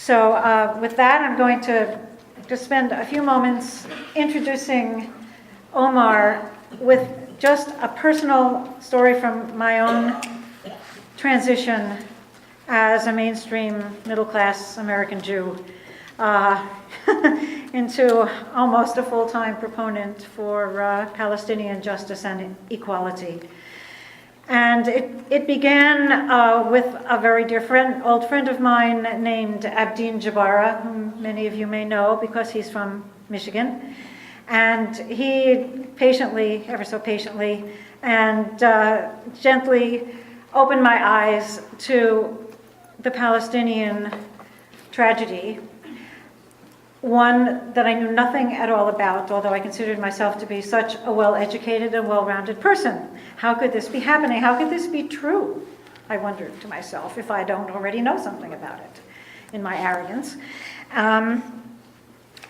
So with that, I'm going to just spend a few moments introducing Omar with just a personal story from my own transition as a mainstream middle-class American Jew into almost a full-time proponent for Palestinian justice and equality. And it began with a very dear friend, old friend of mine named Abdin Jabara, whom many of you may know because he's from Michigan. And he patiently, ever so patiently, and gently opened my eyes to the Palestinian tragedy, one that I knew nothing at all about, although I considered myself to be such a well-educated and well-rounded person. How could this be happening? How could this be true? I wondered to myself, if I don't already know something about it, in my arrogance. And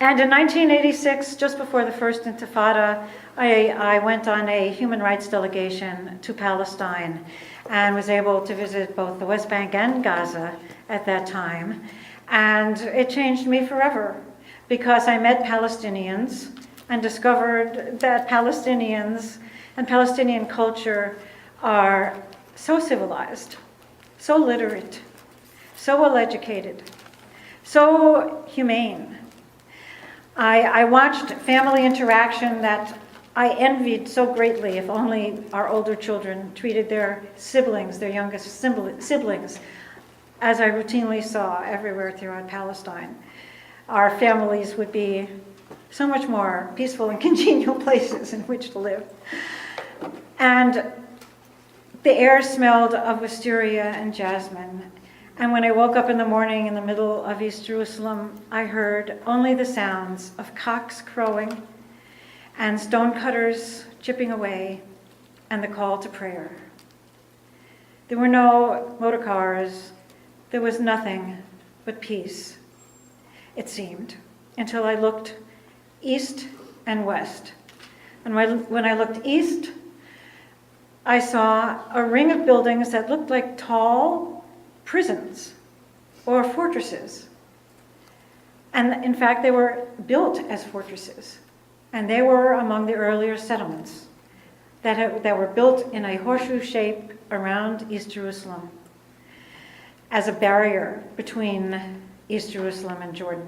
in 1986, just before the first Intifada, I went on a human rights delegation to Palestine and was able to visit both the West Bank and Gaza at that time. And it changed me forever, because I met Palestinians and discovered that Palestinians and Palestinian culture are so civilized, so literate, so well-educated, so humane. I watched family interaction that I envied so greatly. If only our older children treated their siblings, their youngest siblings, as I routinely saw everywhere throughout Palestine. Our families would be so much more peaceful and congenial places in which to live. And the air smelled of wisteria and jasmine. And when I woke up in the morning in the middle of East Jerusalem, I heard only the sounds of cocks crowing and stonecutters chipping away and the call to prayer. There were no motor cars. There was nothing but peace, it seemed, until I looked east and west. And when I looked east, I saw a ring of buildings that looked like tall prisons or fortresses. And in fact, they were built as fortresses. And they were among the earlier settlements that were built in a horseshoe shape around East Jerusalem as a barrier between East Jerusalem and Jordan,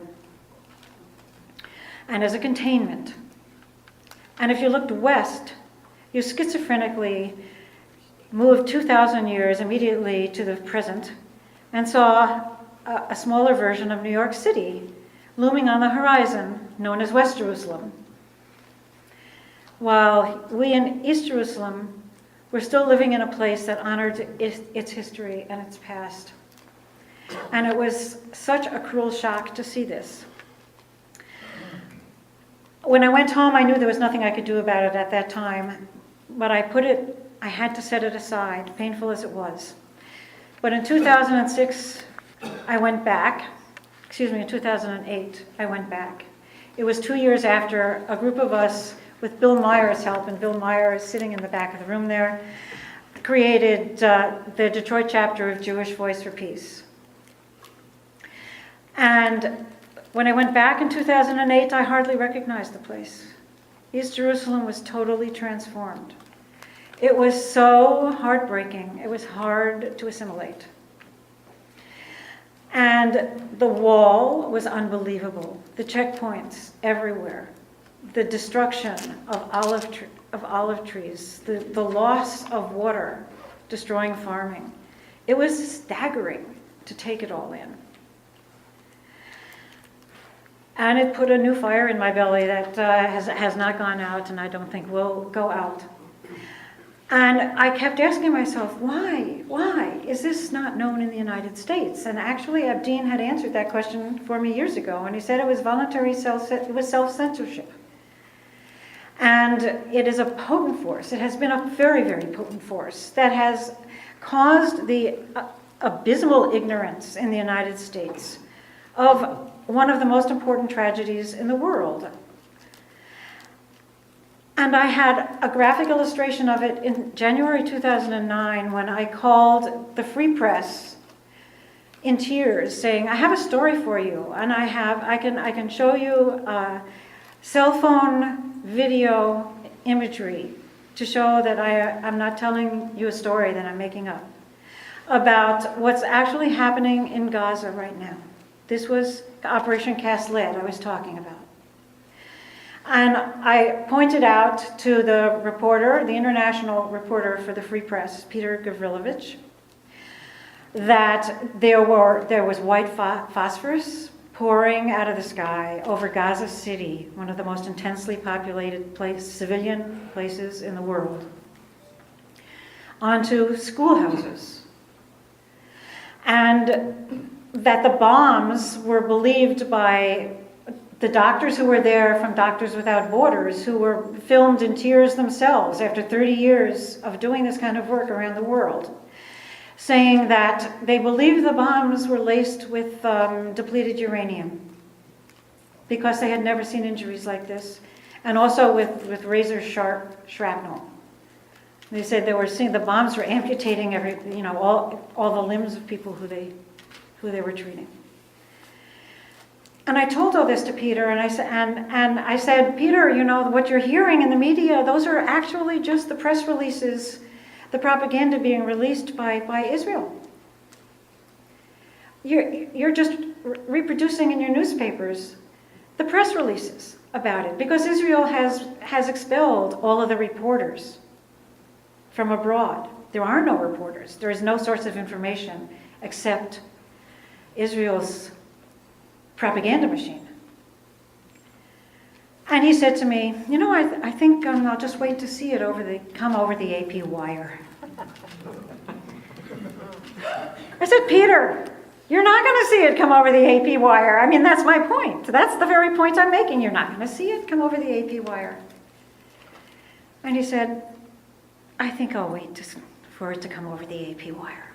and as a containment. And if you looked west, you schizophrenically moved 2,000 years immediately to the present and saw a smaller version of New York City looming on the horizon, known as West Jerusalem. While we in East Jerusalem were still living in a place that honored its history and its past. And it was such a cruel shock to see this. When I went home, I knew there was nothing I could do about it at that time, but I had to set it aside, painful as it was. But in 2006, I went back. In 2008, I went back. It was 2 years after a group of us, with Bill Meyer's help, and Bill Meyer is sitting in the back of the room there, created the Detroit chapter of Jewish Voice for Peace. And when I went back in 2008, I hardly recognized the place. East Jerusalem was totally transformed. It was so heartbreaking. It was hard to assimilate. And the wall was unbelievable. The checkpoints everywhere. The destruction of olive trees. The loss of water, destroying farming. It was staggering to take it all in. And it put a new fire in my belly that has not gone out, and I don't think will go out. And I kept asking myself, why? Why is this not known in the United States? And actually, Abdin had answered that question for me years ago, and he said it was self-censorship. And it is a potent force. It has been a very, very potent force that has caused the abysmal ignorance in the United States of one of the most important tragedies in the world. And I had a graphic illustration of it in January 2009 when I called the Free Press in tears, saying, I have a story for you, and I can show you cell phone video imagery to show that I'm not telling you a story that I'm making up about what's actually happening in Gaza right now. This was Operation Cast Lead I was talking about. And I pointed out to the reporter, the international reporter for the Free Press, Peter Gavrilovich, that there was white phosphorus pouring out of the sky over Gaza City, one of the most intensely populated civilian places in the world, onto schoolhouses. And that the bombs were believed by the doctors who were there from Doctors Without Borders, who were filmed in tears themselves after 30 years of doing this kind of work around the world, saying that they believed the bombs were laced with depleted uranium because they had never seen injuries like this, and also with razor-sharp shrapnel. They said they were seeing the bombs were amputating all the limbs of people who they were treating. And I told all this to Peter, and I said, Peter, what you're hearing in the media, those are actually just the press releases, the propaganda being released by Israel. You're just reproducing in your newspapers the press releases about it, because Israel has expelled all of the reporters from abroad. There are no reporters. There is no source of information except Israel's propaganda machine. And he said to me, I think I'll just wait to see it come over the AP wire. I said, Peter, you're not going to see it come over the AP wire. I mean, that's my point. That's the very point I'm making. You're not going to see it come over the AP wire. And he said, I think I'll wait for it to come over the AP wire.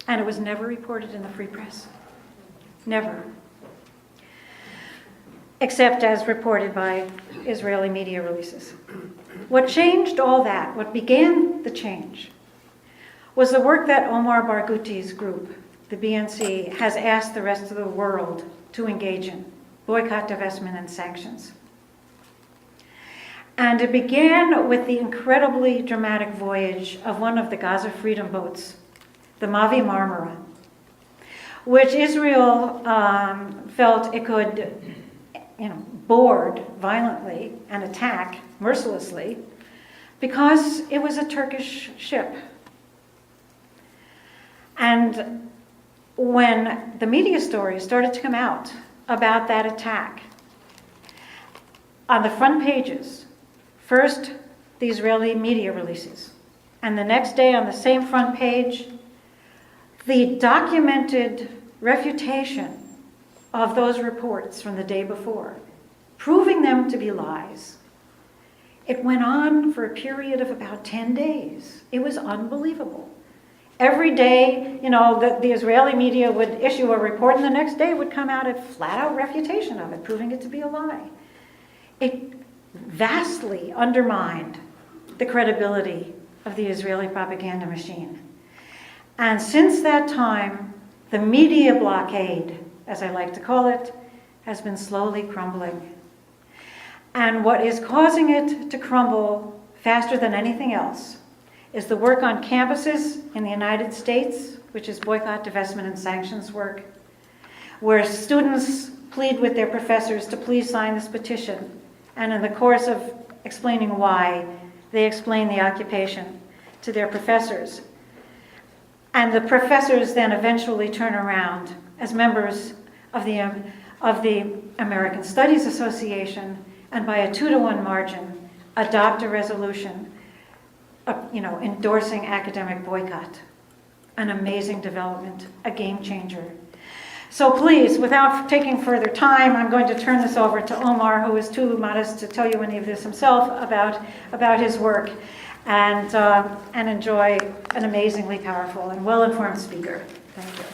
And it was never reported in the Free Press. Never. Except as reported by Israeli media releases. What changed all that, what began the change, was the work that Omar Barghouti's group, the BNC, has asked the rest of the world to engage in: boycott, divestment, and sanctions. And it began with the incredibly dramatic voyage of one of the Gaza Freedom boats, the Mavi Marmara, which Israel felt it could board violently and attack mercilessly because it was a Turkish ship. And when the media stories started to come out about that attack, on the front pages, first the Israeli media releases, and the next day on the same front page, the documented refutation of those reports from the day before, proving them to be lies. It went on for a period of about 10 days. It was unbelievable. Every day, the Israeli media would issue a report, and the next day would come out a flat-out refutation of it, proving it to be a lie. It vastly undermined the credibility of the Israeli propaganda machine. And since that time, the media blockade, as I like to call it, has been slowly crumbling. And what is causing it to crumble faster than anything else is the work on campuses in the United States, which is boycott, divestment, and sanctions work, where students plead with their professors to please sign this petition. And in the course of explaining why, they explain the occupation to their professors. And the professors then eventually turn around as members of the American Studies Association, and by a 2-to-1 margin, adopt a resolution, endorsing academic boycott. An amazing development, a game changer. So please, without taking further time, I'm going to turn this over to Omar, who is too modest to tell you any of this himself about his work, and enjoy an amazingly powerful and well-informed speaker. Thank you.